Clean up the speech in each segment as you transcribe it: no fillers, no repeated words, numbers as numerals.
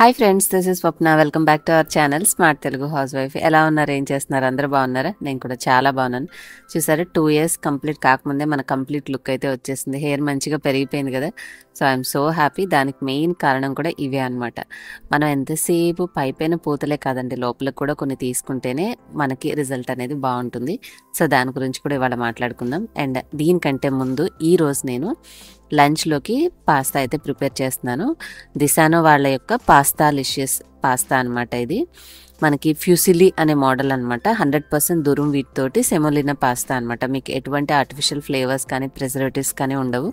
Hi friends, this is Swapna. Welcome back to our channel smart Telugu house wife. ఎలా ఉన్నారు, ఏం చేస్తున్నారు? అందరూ బాగున్నారా? నేను కూడా చాలా బాగున్నాను. చూసారా, 2 years కంప్లీట్ కాకముందే మన కంప్లీట్ లుక్ అయితే వచ్చేసింది. హెయిర్ మంచిగా పెరిగిపోయింది కదా. So I'm so happy. దానికి మెయిన్ కారణం కూడా ఇవే అనమాట. మనం ఎంతసేపు పైపైన పూతలే కాదండి, లోపలికి కూడా కొన్ని తీసుకుంటేనే మనకి రిజల్ట్ అనేది బాగుంటుంది. సో దాని గురించి కూడా ఇవాళ మాట్లాడుకుందాం. అండ్ దీనికంటే ముందు ఈరోజు నేను లంచ్లోకి పాస్తా అయితే ప్రిపేర్ చేస్తున్నాను. దిశానో వాళ్ళ యొక్క పాస్తాలిషియస్ పాస్తా అనమాట. ఇది మనకి ఫ్యూసిలీ అనే మోడల్ అనమాట. 100% దురుం వీటితోటి సెమోలినా పాస్తా అనమాట. మీకు ఎటువంటి ఆర్టిఫిషియల్ ఫ్లేవర్స్ కానీ ప్రిజర్వేటివ్స్ కానీ ఉండవు.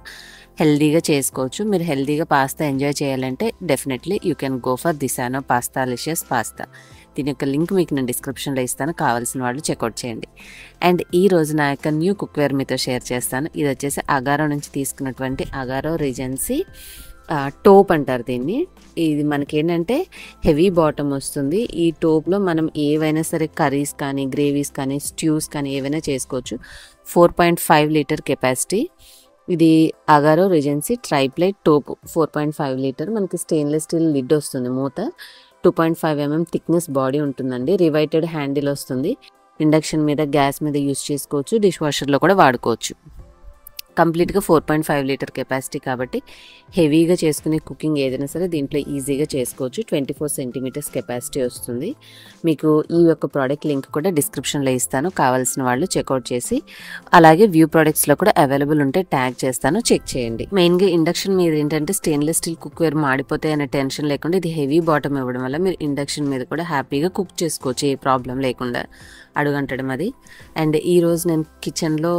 హెల్దీగా చేసుకోవచ్చు. మీరు హెల్దీగా పాస్తా ఎంజాయ్ చేయాలంటే definitely you can go for దిశానో పాస్తాలిషియస్ పాస్తా. దీని యొక్క లింక్ మీకు నేను డిస్క్రిప్షన్లో ఇస్తాను, కావాల్సిన వాళ్ళు చెక్అవుట్ చేయండి. అండ్ ఈ రోజు నా యొక్క న్యూ కుక్వేర్ మీతో షేర్ చేస్తాను. ఇది వచ్చేసి అగారో నుంచి తీసుకున్నటువంటి అగారో రీజెన్సీ టోప్ అంటారు దీన్ని. ఇది మనకి ఏంటంటే హెవీ బాటమ్ వస్తుంది. ఈ టోప్లో మనం ఏవైనా సరే కర్రీస్ కానీ గ్రేవీస్ కానీ స్ట్యూస్ కానీ ఏవైనా చేసుకోవచ్చు. 4.5 లీటర్ కెపాసిటీ. ఇది అగారో రీజెన్సీ ట్రైప్లైట్ టోప్ 4.5 లీటర్. మనకి స్టెయిన్లెస్ స్టీల్ లిడ్ వస్తుంది, మూత. 2.5 mm థిక్నెస్ బాడీ ఉంటుందండి. రివైటెడ్ హ్యాండిల్ వస్తుంది. ఇండక్షన్ మీద, గ్యాస్ మీద యూస్ చేసుకోవచ్చు. డిష్ వాషర్లో కూడా వాడుకోవచ్చు. కంప్లీట్గా 4.5 లీటర్ కెపాసిటీ కాబట్టి హెవీగా చేసుకునే కుకింగ్ ఏదైనా సరే దీంట్లో ఈజీగా చేసుకోవచ్చు. 24 centimeters కెపాసిటీ వస్తుంది. మీకు ఈ యొక్క ప్రోడక్ట్ లింక్ కూడా డిస్క్రిప్షన్లో ఇస్తాను, కావాల్సిన వాళ్ళు చెక్అవుట్ చేసి, అలాగే వ్యూ ప్రోడక్ట్స్లో కూడా అవైలబుల్ ఉంటే ట్యాగ్ చేస్తాను, చెక్ చేయండి. మెయిన్గా ఇండక్షన్ మీద ఏంటంటే స్టెయిన్లెస్ స్టీల్ కుక్వేర్ మాడిపోతాయి అనే టెన్షన్ లేకుండా ఇది హెవీ బాటమ్ ఇవ్వడం వల్ల మీరు ఇండక్షన్ మీద కూడా హ్యాపీగా కుక్ చేసుకోవచ్చు, ఏ ప్రాబ్లం లేకుండా. అడుగంటడం అది. అండ్ ఈరోజు నేను కిచెన్లో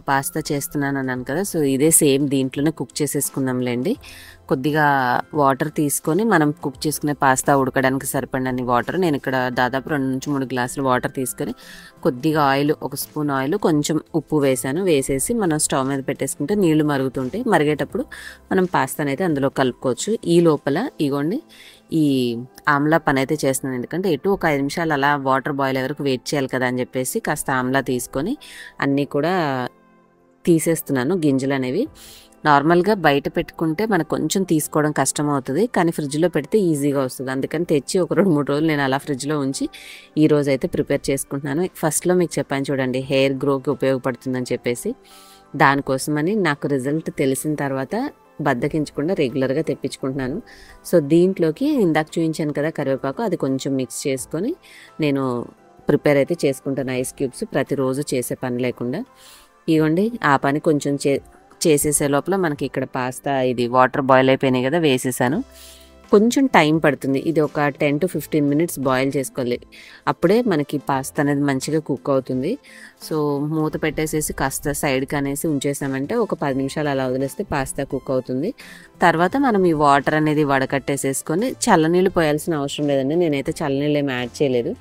పాస్తా చేస్తున్నాను అన్నాను కదా. సో ఇదే సేమ్ దీంట్లోనే కుక్ చేసేసుకుందాంలేండి. కొద్దిగా వాటర్ తీసుకొని మనం కుక్ చేసుకునే పాస్తా ఉడకడానికి సరిపడినన్ని వాటర్, నేను ఇక్కడ దాదాపు 2 నుంచి 3 గ్లాసులు వాటర్ తీసుకొని కొద్దిగా ఆయిల్, 1 స్పూన్ ఆయిల్, కొంచెం ఉప్పు వేసాను. వేసేసి మనం స్టవ్ మీద పెట్టేసుకుంటే నీళ్లు మరుగుతుంటాయి. మరిగేటప్పుడు మనం పాస్తాను అయితే అందులో కలుపుకోవచ్చు. ఈ లోపల ఇగోండి ఈ ఆమ్లా పని అయితే చేస్తున్నాను. ఎందుకంటే ఎటు ఒక 5 నిమిషాలు అలా వాటర్ బాయిల్ వరకు వెయిట్ చేయాలి కదా అని చెప్పేసి కాస్త ఆమ్లా తీసుకొని అన్నీ కూడా తీసేస్తున్నాను, గింజలు అనేవి. నార్మల్గా బయట పెట్టుకుంటే మనకు కొంచెం తీసుకోవడం కష్టం అవుతుంది, కానీ ఫ్రిడ్జ్లో పెడితే ఈజీగా వస్తుంది. అందుకని తెచ్చి ఒక 2-3 రోజులు నేను అలా ఫ్రిడ్జ్లో ఉంచి ఈ రోజు అయితే ప్రిపేర్ చేసుకుంటున్నాను. ఫస్ట్లో మీకు చెప్పాను చూడండి, హెయిర్ గ్రోకి ఉపయోగపడుతుందని చెప్పేసి. దానికోసమని నాకు రిజల్ట్ తెలిసిన తర్వాత బద్దకించకుండా రెగ్యులర్గా తెప్పించుకుంటున్నాను. సో దీంట్లోకి ఇందాక చూపించాను కదా కరివేపాకు, అది కొంచెం మిక్స్ చేసుకొని నేను ప్రిపేర్ అయితే చేసుకుంటాను. ఐస్ క్యూబ్స్ ప్రతిరోజు చేసే పని లేకుండా. ఇవ్వండి ఆ పని కొంచెం చేసేసే లోపల మనకి ఇక్కడ పాస్తా ఇది వాటర్ బాయిల్ అయిపోయినాయి కదా, వేసేసాను. కొంచెం టైం పడుతుంది. ఇది ఒక 10 to 15 minutes బాయిల్ చేసుకోవాలి. అప్పుడే మనకి పాస్తా అనేది మంచిగా కుక్ అవుతుంది. సో మూత పెట్టేసేసి కాస్త సైడ్కి అనేసి ఉంచేసామంటే ఒక 10 నిమిషాలు అలా వదిలేస్తే పాస్తా కుక్ అవుతుంది. తర్వాత మనం ఈ వాటర్ అనేది వడకట్టేసేసుకొని చల్లనీళ్ళు పోయాల్సిన అవసరం లేదండి. నేనైతే చల్లనీళ్ళు ఏమి యాడ్ చేయలేదు.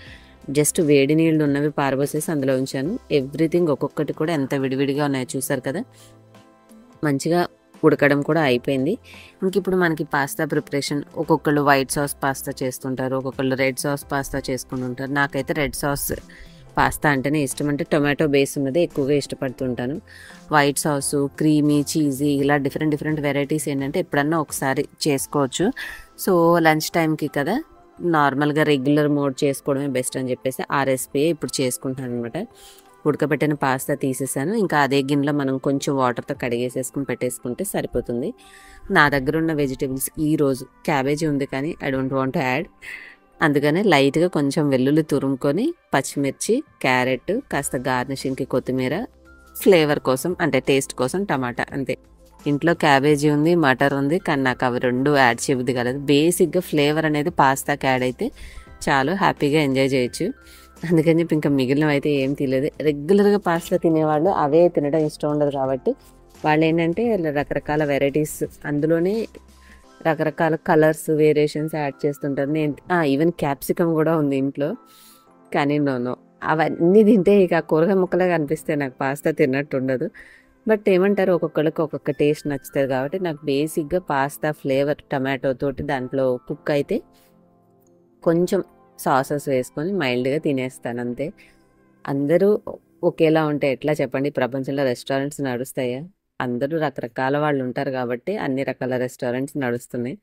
జస్ట్ వేడి నీళ్ళు ఉన్నవి పారబోసేసి అందులో ఉంచాను. ఎవ్రీథింగ్ ఒక్కొక్కటి కూడా ఎంత విడివిడిగా ఉన్నాయో చూసారు కదా. మంచిగా ఉడకడం కూడా అయిపోయింది. ఇంక ఇప్పుడు మనకి పాస్తా ప్రిపరేషన్, ఒక్కొక్కళ్ళు వైట్ సాస్ పాస్తా చేస్తుంటారు, ఒక్కొక్కళ్ళు రెడ్ సాస్ పాస్తా చేసుకుంటుంటారు. నాకైతే రెడ్ సాస్ పాస్తా అంటేనే ఇష్టం. అంటే టొమాటో బేస్ ఉన్నది ఎక్కువగా ఇష్టపడుతుంటాను. వైట్ సాసు, క్రీమీ, చీజీ ఇలా డిఫరెంట్ వెరైటీస్ ఏంటంటే ఎప్పుడన్నా ఒకసారి చేసుకోవచ్చు. సో లంచ్ టైంకి కదా, నార్మల్గా రెగ్యులర్ మోడ్ చేసుకోవడమే బెస్ట్ అని చెప్పేసి ఆ రెసిపీ ఇప్పుడు చేసుకుంటాను అనమాట. ఉడకబెట్టిన పాస్తా తీసేసాను. ఇంకా అదే గిన్నెలో మనం కొంచెం వాటర్తో కడిగేసేసుకుని పెట్టేసుకుంటే సరిపోతుంది. నా దగ్గర ఉన్న వెజిటేబుల్స్ ఈరోజు క్యాబేజీ ఉంది, కానీ I don't want to add. అందుకనే లైట్గా కొంచెం వెల్లుల్లి తురుముకొని, పచ్చిమిర్చి, క్యారెట్, కాస్త గార్నిషింగ్కి కొత్తిమీర, ఫ్లేవర్ కోసం అంటే టేస్ట్ కోసం టమాటా, అంతే. ఇంట్లో క్యాబేజీ ఉంది, మటర్ ఉంది, కానీ నాకు అవి 2 యాడ్ చేయబుద్ది కాలేదు. బేసిక్గా ఫ్లేవర్ అనేది పాస్తాకి యాడ్ అయితే చాలు, హ్యాపీగా ఎంజాయ్ చేయొచ్చు. అందుకని చెప్పి ఇంకా మిగిలినవి అయితే ఏం తెలియదు. రెగ్యులర్గా పాస్తా తినేవాళ్ళు అవే తినడం ఇష్టం ఉండదు కాబట్టి వాళ్ళు ఏంటంటే రకరకాల వెరైటీస్, అందులోనే రకరకాల కలర్స్, వేరియేషన్స్ యాడ్ చేస్తుంటారు. నేను ఈవెన్ క్యాప్సికమ్ కూడా ఉంది ఇంట్లో, కానీ నో అవన్నీ తింటే ఇక కూరగాయ ముక్కలే కనిపిస్తే నాకు పాస్తా తిన్నట్టు ఉండదు. బట్ ఏమంటారు, ఒక్కొక్కరికి ఒక్కొక్క టేస్ట్ నచ్చుతుంది కాబట్టి నాకు బేసిక్గా పాస్తా ఫ్లేవర్ టమాటో తోటి దాంట్లో కుక్ అయితే కొంచెం సాసెస్ వేసుకొని మైల్డ్గా తినేస్తాను, అంతే. అందరూ ఒకేలా ఉంటే ఎట్లా చెప్పండి? ప్రపంచంలో రెస్టారెంట్స్ నడుస్తాయా? అందరూ రకరకాల వాళ్ళు ఉంటారు కాబట్టి అన్ని రకాల రెస్టారెంట్స్ నడుస్తున్నాయి.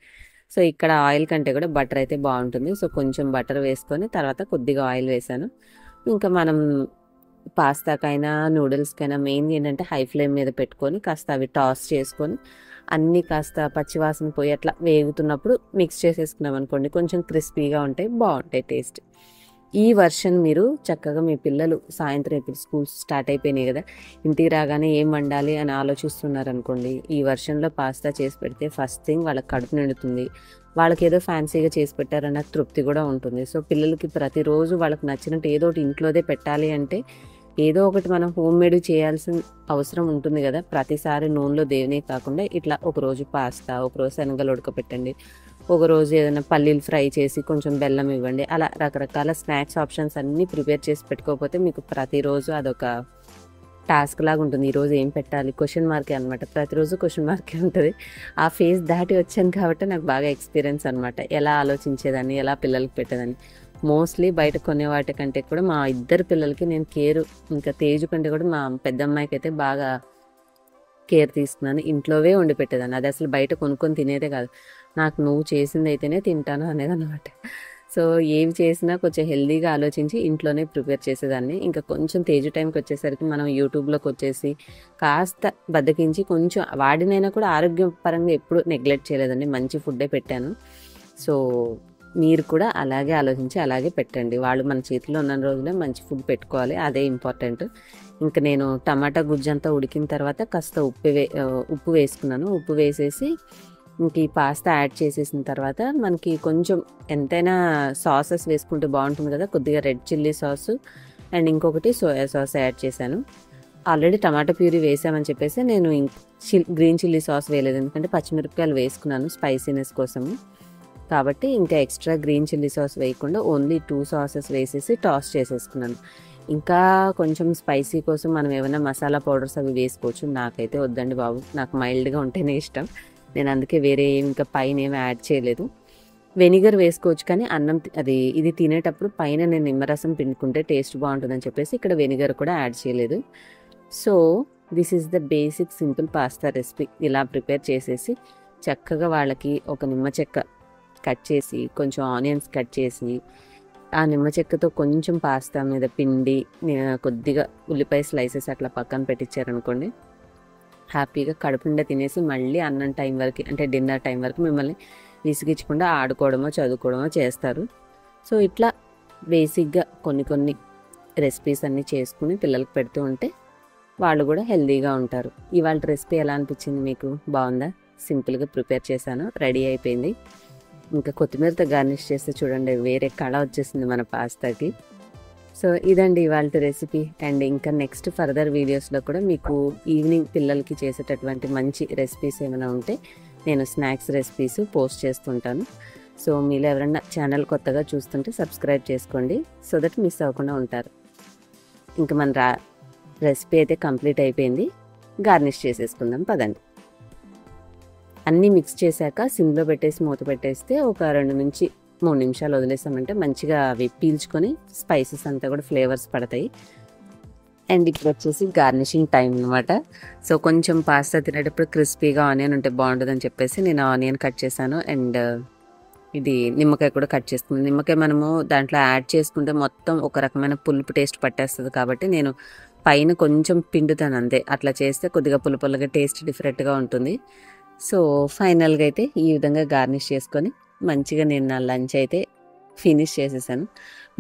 సో ఇక్కడ ఆయిల్ కంటే కూడా బటర్ అయితే బాగుంటుంది. సో కొంచెం బటర్ వేసుకొని తర్వాత కొద్దిగా ఆయిల్ వేసాను. ఇంకా మనం పాస్తాకైనా నూడిల్స్కైనా మెయిన్గా ఏంటంటే హై ఫ్లేమ్ మీద పెట్టుకొని కాస్త అవి టాస్ చేసుకొని అన్నీ కాస్త పచ్చివాసన పోయి అట్లా వేగుతున్నప్పుడు మిక్స్ చేసేసుకున్నాం అనుకోండి, కొంచెం క్రిస్పీగా ఉంటాయి, బాగుంటాయి టేస్ట్. ఈ వర్షన్ మీరు చక్కగా మీ పిల్లలు సాయంత్రం ఇప్పుడు స్కూల్స్ స్టార్ట్ అయిపోయినాయి కదా, ఇంటికి రాగానే ఏం వండాలి అని ఆలోచిస్తున్నారు అనుకోండి, ఈ వర్షన్లో పాస్తా చేసి పెడితే ఫస్ట్ థింగ్ వాళ్ళకి కడుపు నిండుతుంది, వాళ్ళకి ఏదో ఫ్యాన్సీగా చేసి పెట్టారన్న తృప్తి కూడా ఉంటుంది. సో పిల్లలకి ప్రతిరోజు వాళ్ళకి నచ్చినట్టు ఏదో ఒకటి ఇంట్లోదే పెట్టాలి అంటే ఏదో ఒకటి మనం హోమ్ మేడ్ చేయాల్సిన అవసరం ఉంటుంది కదా. ప్రతిసారి నూనెలో దేవినే కాకుండా ఇట్లా ఒకరోజు పాస్తా, ఒకరోజు శనగలు ఉడకపెట్టండి, ఒకరోజు ఏదైనా పల్లీలు ఫ్రై చేసి కొంచెం బెల్లం ఇవ్వండి, అలా రకరకాల స్నాక్స్ ఆప్షన్స్ అన్నీ ప్రిపేర్ చేసి పెట్టుకోకపోతే మీకు ప్రతిరోజు అదొక టాస్క్ లాగా ఉంటుంది. ఈరోజు ఏం పెట్టాలి క్వశ్చన్ మార్కే అనమాట, ప్రతిరోజు క్వశ్చన్ మార్కే ఉంటుంది. ఆ ఫేజ్ దాటి వచ్చాను కాబట్టి నాకు బాగా ఎక్స్పీరియన్స్ అనమాట, ఎలా ఆలోచించేదాన్ని, ఎలా పిల్లలకి పెట్టేదాన్ని. మోస్ట్లీ బయట కొనే వాటికంటే కూడా మా ఇద్దరు పిల్లలకి నేను కేర్, ఇంకా తేజు కంటే కూడా మా పెద్ద అమ్మాయికి అయితే బాగా కేర్ తీసుకున్నాను. ఇంట్లోవే వండి పెట్టేదాన్ని, అది అసలు బయట కొనుక్కొని తినేదే కాదు. నాకు నువ్వు చేసింది అయితేనే తింటాను అనేది అనమాట. సో ఏవి చేసినా కొంచెం హెల్దీగా ఆలోచించి ఇంట్లోనే ప్రిపేర్ చేసేదాన్ని. ఇంకా కొంచెం తేజు టైంకి వచ్చేసరికి మనం యూట్యూబ్లోకి వచ్చేసి కాస్త బద్దకించి కొంచెం వాడినైనా కూడా ఆరోగ్యపరంగా ఎప్పుడు నెగ్లెక్ట్ చేయలేదండి, మంచి ఫుడ్డే పెట్టాను. సో మీరు కూడా అలాగే ఆలోచించి అలాగే పెట్టండి. వాళ్ళు మన చేతిలో ఉన్న రోజులే మంచి ఫుడ్ పెట్టుకోవాలి, అదే ఇంపార్టెంట్. ఇంకా నేను టమాటా గుజ్జంతా ఉడికిన తర్వాత కాస్త ఉప్పు వేసుకున్నాను. ఉప్పు వేసేసి ఇంక ఈ పాస్తా యాడ్ చేసేసిన తర్వాత మనకి కొంచెం ఎంతైనా సాసెస్ వేసుకుంటే బాగుంటుంది కదా, కొద్దిగా రెడ్ చిల్లీ సాసు అండ్ ఇంకొకటి సోయా సాస్ యాడ్ చేశాను. ఆల్రెడీ టమాటా ప్యూరీ వేసామని చెప్పేసి నేను గ్రీన్ చిల్లీ సాస్ వేయలేదు, ఎందుకంటే పచ్చిమిరపకాయలు వేసుకున్నాను స్పైసీనెస్ కోసము. కాబట్టి ఇంకా ఎక్స్ట్రా గ్రీన్ చిల్లీ సాస్ వేయకుండా ఓన్లీ 2 సాసెస్ వేసేసి టాస్ చేసేసుకున్నాను. ఇంకా కొంచెం స్పైసీ కోసం మనం ఏమైనా మసాలా పౌడర్స్ అవి వేసుకోవచ్చు, నాకైతే వద్దండి బాబు, నాకు మైల్డ్గా ఉంటేనే ఇష్టం. నేను అందుకే వేరే ఇంకా పైన ఏమి యాడ్ చేయలేదు. వెనిగర్ వేసుకోవచ్చు కానీ ఇది తినేటప్పుడు పైన నేను నిమ్మరసం పిండుకుంటే టేస్ట్ బాగుంటుందని చెప్పేసి ఇక్కడ వెనిగర్ కూడా యాడ్ చేయలేదు. So this is the basic simple pasta recipe. ఇలా ప్రిపేర్ చేసేసి చక్కగా వాళ్ళకి ఒక నిమ్మ చెక్క కట్ చేసి, కొంచెం ఆనియన్స్ కట్ చేసి, ఆ నిమ్మ చెక్కతో కొంచెం పాస్తా మీద పిండి, కొద్దిగా ఉల్లిపాయ స్లైసెస్ అట్లా పక్కన పెట్టించారనుకోండి, హ్యాపీగా కడుపు నిండా తినేసి మళ్ళీ అన్నం టైం వరకు అంటే డిన్నర్ టైం వరకు మిమ్మల్ని విసిగించకుండా ఆడుకోవడమో చదువుకోవడమో చేస్తారు. సో ఇట్లా బేసిక్గా కొన్ని రెసిపీస్ అన్నీ చేసుకుని పిల్లలకి పెడుతూ ఉంటే వాళ్ళు కూడా హెల్తీగా ఉంటారు. ఇవాళ రెసిపీ ఎలా అనిపించింది మీకు, బాగుందా? సింపుల్గా ప్రిపేర్ చేశాను, రెడీ అయిపోయింది. ఇంకా కొత్తిమీరతో గార్నిష్ చేస్తే చూడండి వేరే కళ వచ్చేసింది మన పాస్తాకి. సో ఇదండి ఇవాళ రెసిపీ. అండ్ ఇంకా నెక్స్ట్ ఫర్దర్ వీడియోస్లో కూడా మీకు ఈవినింగ్ పిల్లలకి చేసేటటువంటి మంచి రెసిపీస్ ఏమైనా ఉంటే నేను స్నాక్స్ రెసిపీస్ పోస్ట్ చేస్తుంటాను. సో మీరు ఎవరైనా ఛానల్ కొత్తగా చూస్తుంటే సబ్స్క్రైబ్ చేసుకోండి, సో దట్ మిస్ అవ్వకుండా ఉంటారు. ఇంకా మన రెసిపీ అయితే కంప్లీట్ అయిపోయింది, గార్నిష్ చేసేసుకుందాం పదండి. అన్నీ మిక్స్ చేశాక సిమ్లో పెట్టేసి మూత పెట్టేస్తే ఒక 2 నుంచి 3 నిమిషాలు వదిలేసామంటే మంచిగా అవి పీల్చుకొని స్పైసెస్ అంతా కూడా ఫ్లేవర్స్ పడతాయి. అండ్ ఇప్పుడు వచ్చేసి గార్నిషింగ్ టైం అనమాట. సో కొంచెం పాస్తా తినేటప్పుడు క్రిస్పీగా ఆనియన్ ఉంటే బాగుంటుందని చెప్పేసి నేను ఆనియన్ కట్ చేశాను. అండ్ ఇది నిమ్మకాయ కూడా కట్ చేసుకున్నాను. నిమ్మకాయ మనము దాంట్లో యాడ్ చేసుకుంటే మొత్తం ఒక రకమైన పులుపు టేస్ట్ పట్టేస్తుంది కాబట్టి నేను పైన కొంచెం పిండుతాను అంతే. అట్లా చేస్తే కొద్దిగా పులుపులుగా టేస్ట్ డిఫరెంట్గా ఉంటుంది. సో ఫైనల్గా అయితే ఈ విధంగా గార్నిష్ చేసుకొని మంచిగా నేను నా లంచ్ అయితే ఫినిష్ చేసేసాను.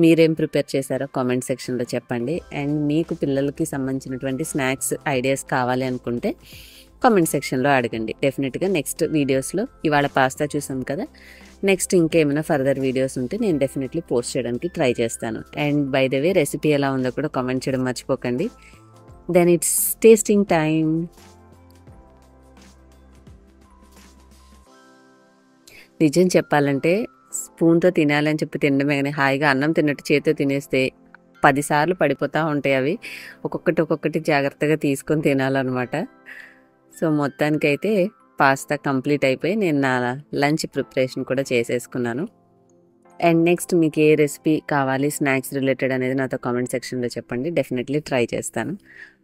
మీరేం ప్రిపేర్ చేశారో కామెంట్ సెక్షన్లో చెప్పండి. అండ్ మీకు పిల్లలకి సంబంధించినటువంటి స్నాక్స్ ఐడియాస్ కావాలి అనుకుంటే కామెంట్ సెక్షన్లో అడగండి. డెఫినెట్గా నెక్స్ట్ వీడియోస్లో ఇవాళ పాస్తా చూసాం కదా, నెక్స్ట్ ఇంకేమైనా ఫర్దర్ వీడియోస్ ఉంటే నేను డెఫినెట్లీ పోస్ట్ చేయడానికి ట్రై చేస్తాను. And by the way recipe ఎలా ఉందో కూడా కామెంట్ చేయడం మర్చిపోకండి. Then it's tasting time. నిజం చెప్పాలంటే స్పూన్తో తినాలని చెప్పి తినడమే కానీ హాయిగా అన్నం తిన్నట్టు చేతితో తినేస్తే 10 సార్లు పడిపోతూ ఉంటాయి అవి. ఒక్కొక్కటి జాగ్రత్తగా తీసుకొని తినాలన్నమాట. సో మొత్తానికైతే పాస్తా కంప్లీట్ అయిపోయి నేను నా లంచ్ ప్రిపరేషన్ కూడా చేసేసుకున్నాను. అండ్ నెక్స్ట్ మీకు ఏ రెసిపీ కావాలి స్నాక్స్ రిలేటెడ్ అనేది నాతో కామెంట్ సెక్షన్లో చెప్పండి, డెఫినెట్లీ ట్రై చేస్తాను.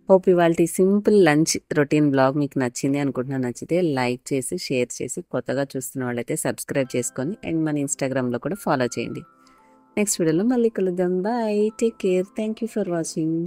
హోప్ ఇవాళ సింపుల్ లంచ్ రొటీన్ బ్లాగ్ మీకు నచ్చింది అనుకుంటున్నాను. నచ్చితే లైక్ చేసి షేర్ చేసి కొత్తగా చూస్తున్న వాళ్ళైతే సబ్స్క్రైబ్ చేసుకొని అండ్ మన ఇన్స్టాగ్రామ్లో కూడా ఫాలో చేయండి. నెక్స్ట్ వీడియోలో మళ్ళీ కలుద్దాం. Bye, take care, thank you for watching.